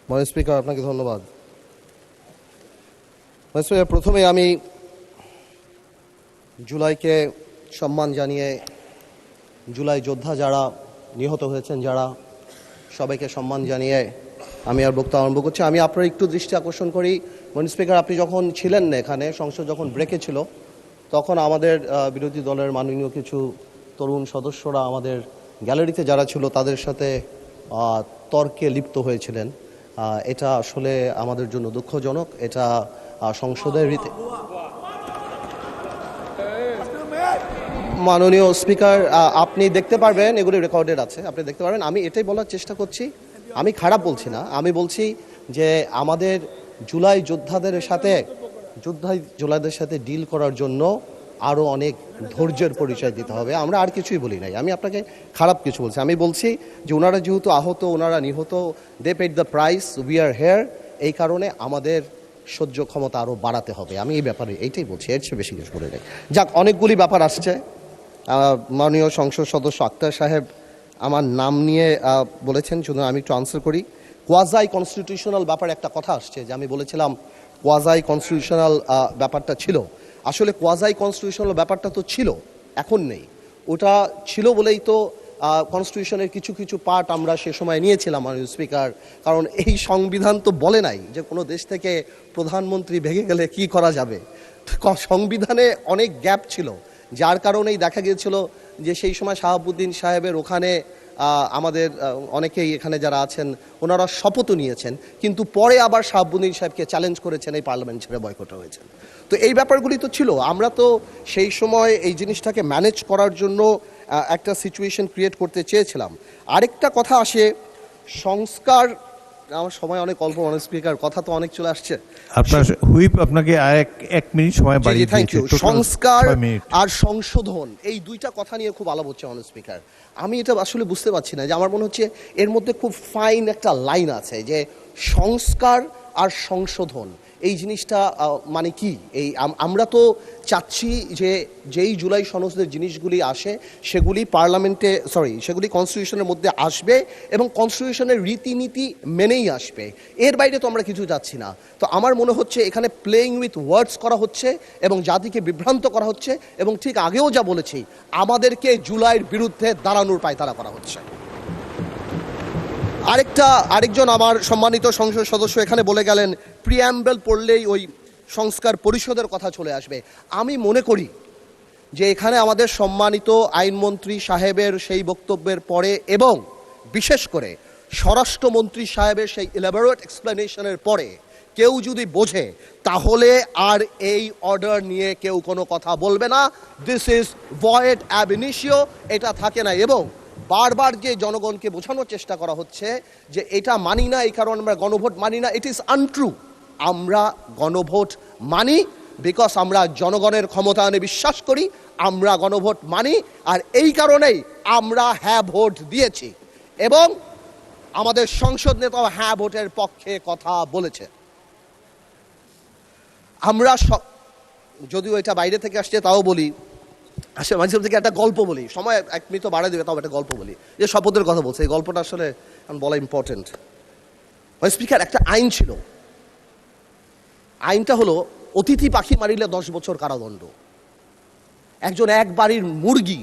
মাননীয় স্পিকার, আপনাকে ধন্যবাদ। প্রথমে আমি জুলাইকে সম্মান জানিয়ে জুলাই যোদ্ধা যারা নিহত হয়েছেন, যারা সবাইকে সম্মান জানিয়ে আমি আর বক্তব্য আরম্ভ করছি। আমি আপনার একটু দৃষ্টি আকর্ষণ করি, মাননীয় স্পিকার, আপনি যখন ছিলেন না এখানে, সংসদ যখন ব্রেকে ছিল, তখন আমাদের বিরোধী দলের মাননীয় কিছু তরুণ সদস্যরা আমাদের গ্যালারিতে যারা ছিল তাদের সাথে তর্কে লিপ্ত হয়েছিলেন। এটা আসলে আমাদের জন্য দুঃখজনক। এটা সংসদের রীতি। মাননীয় স্পিকার, আপনি দেখতে পারবেন, এগুলি রেকর্ডেড আছে, আপনি দেখতে পারবেন। আমি এটাই বলার চেষ্টা করছি, আমি খারাপ বলছি না, আমি বলছি যে আমাদের জুলাই যোদ্ধাদের সাথে ডিল করার জন্য আরও অনেক ধৈর্যের পরিচয় দিতে হবে। আমরা আর কিছুই বলি নাই, আমি আপনাকে খারাপ কিছু বলছি। আমি বলছি যে ওনারা যেহেতু আহত, ওনারা নিহত, they paid the price, we are here, এই কারণে আমাদের সহ্য ক্ষমতা আরও বাড়াতে হবে। আমি এই ব্যাপারে এইটাই বলছি, এর চেয়ে বেশি কিছু বলে নেই। যাক, অনেকগুলি ব্যাপার আসছে। মাননীয় সংসদ সদস্য আক্তার সাহেব আমার নাম নিয়ে বলেছেন, শুধু আমি একটু আনসার করি। কোয়াজাই কনস্টিটিউশনাল ব্যাপারে একটা কথা আসছে, যে আমি বলেছিলাম কোয়াজাই কনস্টিটিউশনাল ব্যাপারটা ছিল। আসলে কোয়াজাই কনস্টিটিউশনাল ব্যাপারটা তো ছিল, এখন নেই। ওটা ছিল বলেই তো কনস্টিটিউশনের কিছু কিছু পার্ট আমরা সে সময় নিয়েছিলাম, মাননীয় স্পিকার। কারণ এই সংবিধান তো বলে নাই যে কোনো দেশ থেকে প্রধানমন্ত্রী ভেঙে গেলে কি করা যাবে। সংবিধানে অনেক গ্যাপ ছিল, যার কারণেই দেখা গিয়েছিল যে সেই সময় শাহাবুদ্দিন সাহেবের ওখানে আমাদের অনেকেই এখানে যারা আছেন ওনারা শপথও নিয়েছেন, কিন্তু পরে আবার শাহাবুদ্দিন সাহেবকে চ্যালেঞ্জ করেছেন, এই পার্লামেন্ট ছেড়ে বয়কট হয়েছেন। তো এই ব্যাপারগুলি তো ছিল। আমরা তো সেই সময় এই জিনিসটাকে ম্যানেজ করার জন্য একটা সিচুয়েশন ক্রিয়েট করতে চেয়েছিলাম। আরেকটা কথা আসে, সংস্কার, আমার সময় অনেক অল্প, মাননীয় স্পিকার, কথা তো অনেক চলে আসছে। আপনার হুইপ আপনাকে আর এক মিনিট সময় বাড়িয়ে দিয়েছে। সংস্কার আর সংশোধন, এই দুইটা কথা নিয়ে খুব আলাপ হচ্ছে, মাননীয় স্পিকার। আমি এটা আসলে বুঝতে পারছি না, যে আমার মনে হচ্ছে এর মধ্যে খুব ফাইন একটা লাইন আছে, যে সংস্কার আর সংশোধন এই জিনিসটা মানে কি? এই আমরা তো চাচ্ছি যে যেই জুলাই সনদের জিনিসগুলি আসে সেগুলি পার্লামেন্টে, সেগুলি কনস্টিটিউশনের মধ্যে আসবে এবং কনস্টিটিউশনের রীতিনীতি মেনেই আসবে। এর বাইরে তো আমরা কিছু যাচ্ছি না। তো আমার মনে হচ্ছে এখানে প্লেইং উইথ ওয়ার্ডস করা হচ্ছে এবং জাতিকে বিভ্রান্ত করা হচ্ছে, এবং ঠিক আগেও যা বলেছি, আমাদেরকে জুলাইয়ের বিরুদ্ধে দাঁড়ানোর পায়তারা করা হচ্ছে। আরেকজন আমার সম্মানিত সংসদ সদস্য এখানে বলে গেলেন প্রিঅ্যাম্বল পড়লেই ওই সংস্কার পরিষদের কথা চলে আসবে। আমি মনে করি যে এখানে আমাদের সম্মানিত আইনমন্ত্রী সাহেবের সেই বক্তব্যের পরে এবং বিশেষ করে স্বরাষ্ট্রমন্ত্রী সাহেবের সেই ইলাবোরেট এক্সপ্লেনেশনের পরে কেউ যদি বোঝে, তাহলে আর এই অর্ডার নিয়ে কেউ কোনো কথা বলবে না। This is void ab initio, এটা থাকে না। এবং বারবার যে জনগণকে বোঝানোর চেষ্টা করা হচ্ছে যে এটা মানি না, এই কারণে আমরা গণভোট মানি না, ইট ইজ আনট্রু। আমরা গণভোট মানি বিকজ আমরা জনগণের ক্ষমতায়নে বিশ্বাস করি, আমরা গণভোট মানি, আর এই কারণেই আমরা হ্যাঁ ভোট দিয়েছি। এবং আমাদের সংসদ নেতাও হ্যাঁ ভোটের পক্ষে কথা বলেছে। আমরা যদিও এটা বাইরে থেকে আসছে তাও বলি, আসলে মাঝে থেকে একটা গল্প বলি, সময় এক মিনিট বাড়াই দেবে, তাও একটা গল্প বলি, যে শপথের কথা বলছে। এই গল্পটা আসলে বলা ইম্পর্টেন্ট। স্পিকার, একটা আইন ছিল, আইনটা হলো অতিথি পাখি মারিলে 10 বছর কারাদণ্ড। একজন এক বাড়ির মুরগি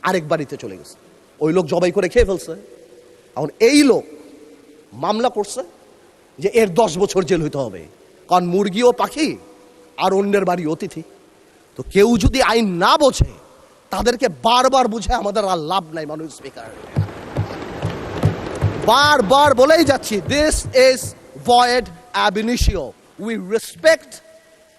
আরেক বাড়িতে চলে গেছে, ওই লোক জবাই করে খেয়ে ফেলছে। এখন এই লোক মামলা করছে যে এর 10 বছর জেল হইতে হবে, কারণ মুরগিও পাখি আর অন্যের বাড়ি অতিথি। তো কেউ যদি আইন না বোঝে, তাদেরকে বারবার বুঝে আমাদের আর লাভ নাই। মাননীয় স্পিকার, বারবার বলেই যাচ্ছি, this is void ab initio. We respect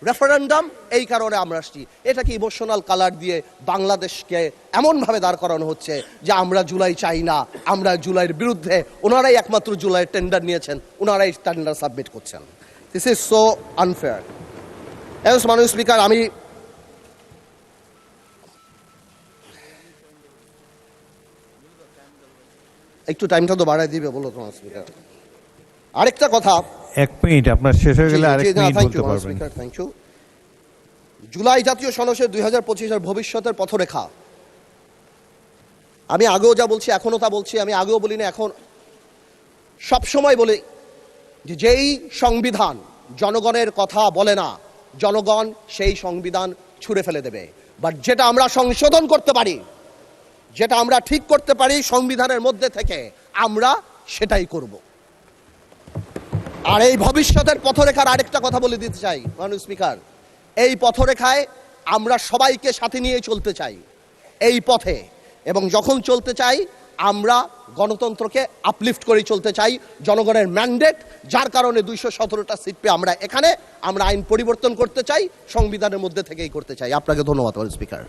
referendum, এই কারণে আমরা আসছি। এটাকে ইমোশনাল কালার দিয়ে বাংলাদেশকে এমনভাবে দাঁড় করানো হচ্ছে যে আমরা জুলাই চাই না, আমরা জুলাইয়ের বিরুদ্ধে। ওনারাই একমাত্র জুলাইয়ের টেন্ডার নিয়েছেন, ওনারাই টেন্ডার সাবমিট করছেন। This is so unfair. মাননীয় স্পিকার, আমি একটু টাইমটা তো বাড়াই দিবে বলো তোমার স্পিকার। আরেকটা কথা, এক মিনিট আপনার শেষ হয়ে গেলে আরেক মিনিট বলতে পারবেন। Thank you. জুলাই জাতীয় সনদের 2025 ভবিষ্যতের পথরেখা, আমি আগেও যা বলছি এখনো তা বলছি, আমি আগেও বলি না, এখন সবসময় বলি যে যেই সংবিধান জনগণের কথা বলে না, জনগণ সেই সংবিধান ছুঁড়ে ফেলে দেবে। বাট যেটা আমরা সংশোধন করতে পারি, যেটা আমরা ঠিক করতে পারি সংবিধানের মধ্যে থেকে, আমরা সেটাই করব। আর এই ভবিষ্যতের পথরেখার আরেকটা কথা বলে দিতে চাই মাননীয় স্পিকার, এই পথরেখায় আমরা সবাইকে সাথে নিয়ে চলতে চাই এই পথে, এবং যখন চলতে চাই আমরা গণতন্ত্রকে আপলিফট করে চলতে চাই। জনগণের ম্যান্ডেট, যার কারণে 217টা সিট পেয়ে আমরা এখানে, আমরা আইন পরিবর্তন করতে চাই, সংবিধানের মধ্যে থেকেই করতে চাই। আপনাকে ধন্যবাদ মাননীয় স্পিকার।